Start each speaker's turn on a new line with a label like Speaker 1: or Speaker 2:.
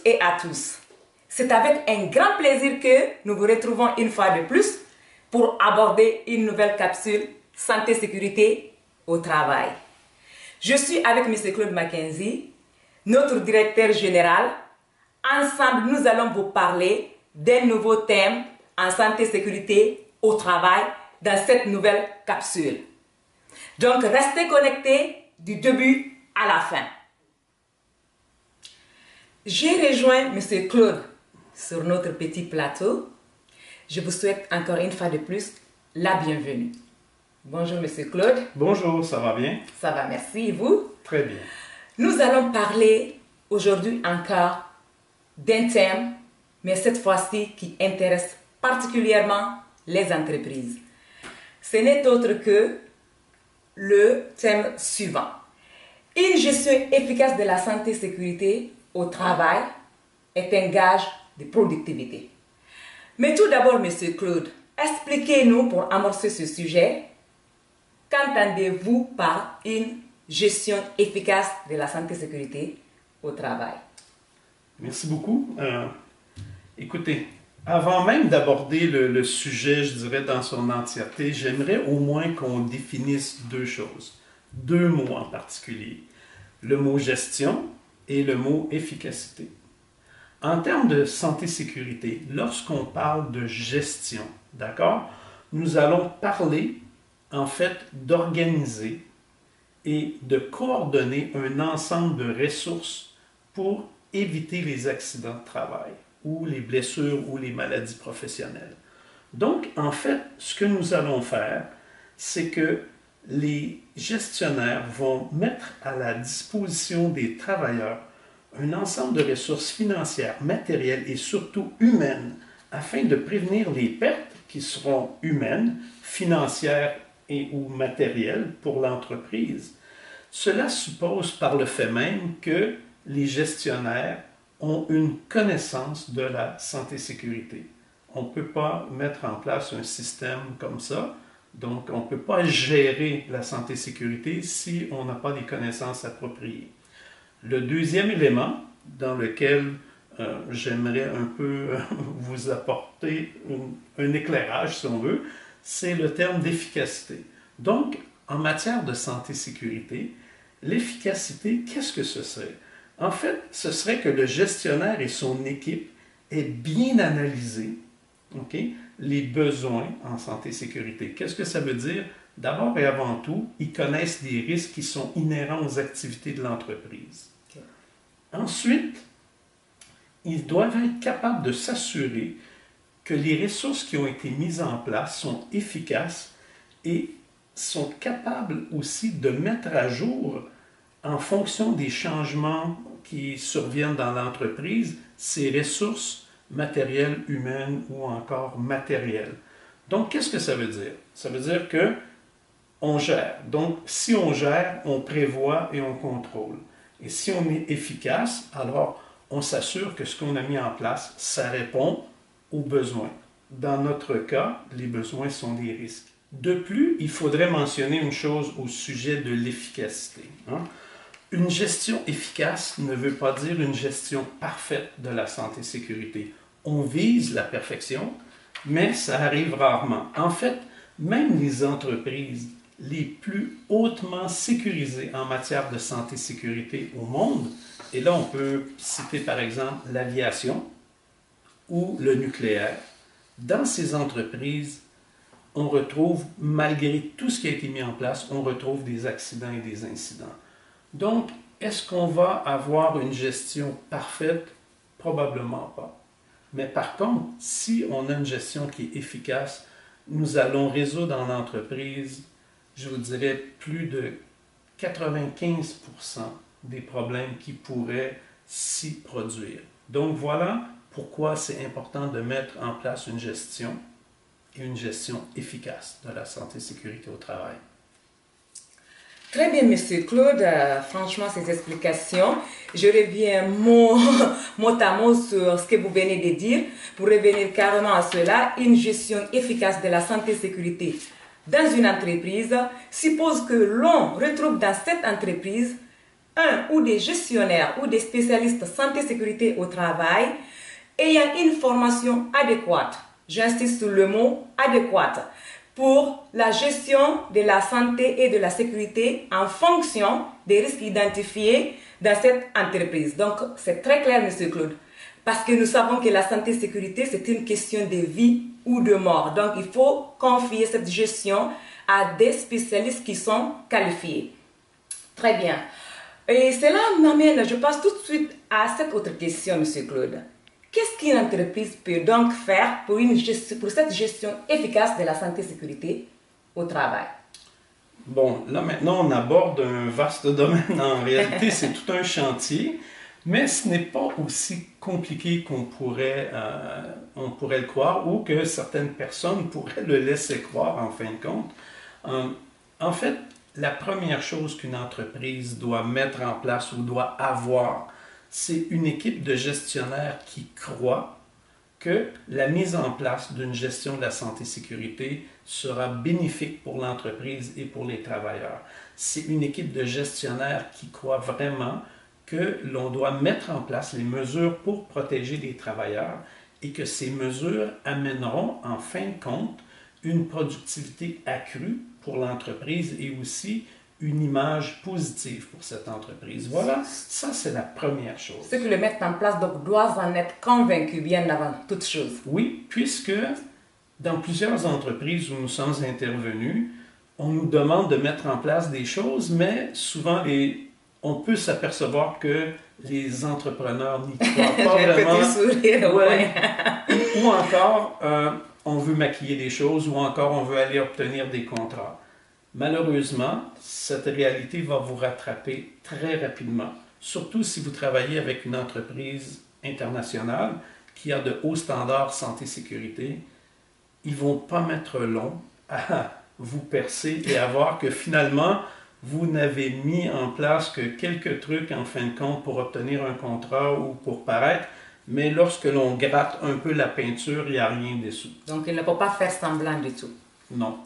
Speaker 1: et à tous. C'est avec un grand plaisir que nous vous retrouvons une fois de plus pour aborder une nouvelle capsule santé-sécurité au travail. Je suis avec M. Claude Mackenzie, notre directeur général. Ensemble, nous allons vous parler d'un nouveau thème en santé-sécurité au travail dans cette nouvelle capsule. Donc, restez connectés du début à la fin. J'ai rejoint M. Claude sur notre petit plateau. Je vous souhaite encore une fois de plus la bienvenue. Bonjour M. Claude.
Speaker 2: Bonjour, ça va bien?
Speaker 1: Ça va, merci. Et vous?
Speaker 2: Très bien.
Speaker 1: Nous allons parler aujourd'hui encore d'un thème, mais cette fois-ci qui intéresse particulièrement les entreprises. Ce n'est autre que le thème suivant. Une gestion efficace de la santé-sécurité au travail est un gage de productivité. Mais tout d'abord, M. Claude, expliquez-nous pour amorcer ce sujet, qu'entendez-vous par une gestion efficace de la santé-sécurité au travail?
Speaker 2: Merci beaucoup. Écoutez, avant même d'aborder le sujet, je dirais, dans son entièreté, j'aimerais au moins qu'on définisse deux choses, deux mots en particulier, le mot gestion et le mot efficacité. En termes de santé-sécurité, lorsqu'on parle de gestion, d'accord, nous allons parler en fait d'organiser et de coordonner un ensemble de ressources pour éviter les accidents de travail ou les blessures ou les maladies professionnelles. Donc, en fait, ce que nous allons faire, c'est que les gestionnaires vont mettre à la disposition des travailleurs un ensemble de ressources financières, matérielles et surtout humaines afin de prévenir les pertes qui seront humaines, financières et ou matérielles pour l'entreprise. Cela suppose par le fait même que les gestionnaires ont une connaissance de la santé-sécurité. On ne peut pas mettre en place un système comme ça, donc on ne peut pas gérer la santé-sécurité si on n'a pas les connaissances appropriées. Le deuxième élément dans lequel j'aimerais un peu vous apporter un éclairage, si on veut, c'est le terme d'efficacité. Donc, en matière de santé-sécurité, l'efficacité, qu'est-ce que ce serait? En fait, ce serait que le gestionnaire et son équipe aient bien analysé, les besoins en santé-sécurité. Qu'est-ce que ça veut dire? D'abord et avant tout, ils connaissent les risques qui sont inhérents aux activités de l'entreprise. Okay. Ensuite, ils doivent être capables de s'assurer que les ressources qui ont été mises en place sont efficaces et sont capables aussi de mettre à jour, en fonction des changements qui surviennent dans l'entreprise, ces ressources matérielles, humaines ou encore matérielles. Donc, qu'est-ce que ça veut dire? Ça veut dire que on gère. Donc, si on gère, on prévoit et on contrôle. Et si on est efficace, alors on s'assure que ce qu'on a mis en place, ça répond aux besoins. Dans notre cas, les besoins sont des risques. De plus, il faudrait mentionner une chose au sujet de l'efficacité. Une gestion efficace ne veut pas dire une gestion parfaite de la santé-sécurité. On vise la perfection, mais ça arrive rarement. En fait, même les entreprises les plus hautement sécurisées en matière de santé-sécurité au monde, et là on peut citer par exemple l'aviation ou le nucléaire, dans ces entreprises, on retrouve, malgré tout ce qui a été mis en place, on retrouve des accidents et des incidents. Donc, est-ce qu'on va avoir une gestion parfaite? Probablement pas. Mais par contre, si on a une gestion qui est efficace, nous allons résoudre dans l'entreprise, je vous dirais, plus de 95% des problèmes qui pourraient s'y produire. Donc voilà pourquoi c'est important de mettre en place une gestion et une gestion efficace de la santé-sécurité au travail.
Speaker 1: Très bien, M. Claude. Franchement, ces explications, je reviens mot à mot sur ce que vous venez de dire pour revenir carrément à cela. Une gestion efficace de la santé-sécurité dans une entreprise suppose que l'on retrouve dans cette entreprise un ou des gestionnaires ou des spécialistes santé-sécurité au travail ayant une formation adéquate, j'insiste sur le mot adéquate, pour la gestion de la santé et de la sécurité en fonction des risques identifiés dans cette entreprise. Donc, c'est très clair, Monsieur Claude, parce que nous savons que la santé et la sécurité, c'est une question de vie ou de mort. Donc, il faut confier cette gestion à des spécialistes qui sont qualifiés. Très bien. Et cela m'amène, je passe tout de suite à cette autre question, Monsieur Claude. Qu'est-ce qu'une entreprise peut donc faire pour cette gestion efficace de la santé et sécurité au travail?
Speaker 2: Bon, là maintenant on aborde un vaste domaine. En réalité, c'est tout un chantier, mais ce n'est pas aussi compliqué qu'on pourrait, on pourrait le croire ou que certaines personnes pourraient le laisser croire en fin de compte. En fait, la première chose qu'une entreprise doit mettre en place ou doit avoir, c'est une équipe de gestionnaires qui croient que la mise en place d'une gestion de la santé-sécurité sera bénéfique pour l'entreprise et pour les travailleurs. C'est une équipe de gestionnaires qui croient vraiment que l'on doit mettre en place les mesures pour protéger les travailleurs et que ces mesures amèneront en fin de compte une productivité accrue pour l'entreprise et aussi une image positive pour cette entreprise. Voilà, ça c'est la première chose.
Speaker 1: Ceux qui le mettent en place donc, doivent en être convaincus bien avant toute chose.
Speaker 2: Oui, puisque dans plusieurs entreprises où nous sommes intervenus, on nous demande de mettre en place des choses, mais souvent on peut s'apercevoir que les entrepreneurs n'y croient pas vraiment.
Speaker 1: J'ai un petit sourire, ouais.
Speaker 2: Ou encore, on veut maquiller des choses, ou encore on veut aller obtenir des contrats. Malheureusement, cette réalité va vous rattraper très rapidement, surtout si vous travaillez avec une entreprise internationale qui a de hauts standards santé-sécurité. Ils ne vont pas mettre long à vous percer et à voir que finalement, vous n'avez mis en place que quelques trucs en fin de compte pour obtenir un contrat ou pour paraître, mais lorsque l'on gratte un peu la peinture, il n'y a rien dessous.
Speaker 1: Donc, il ne faut pas faire semblant du tout.
Speaker 2: Non.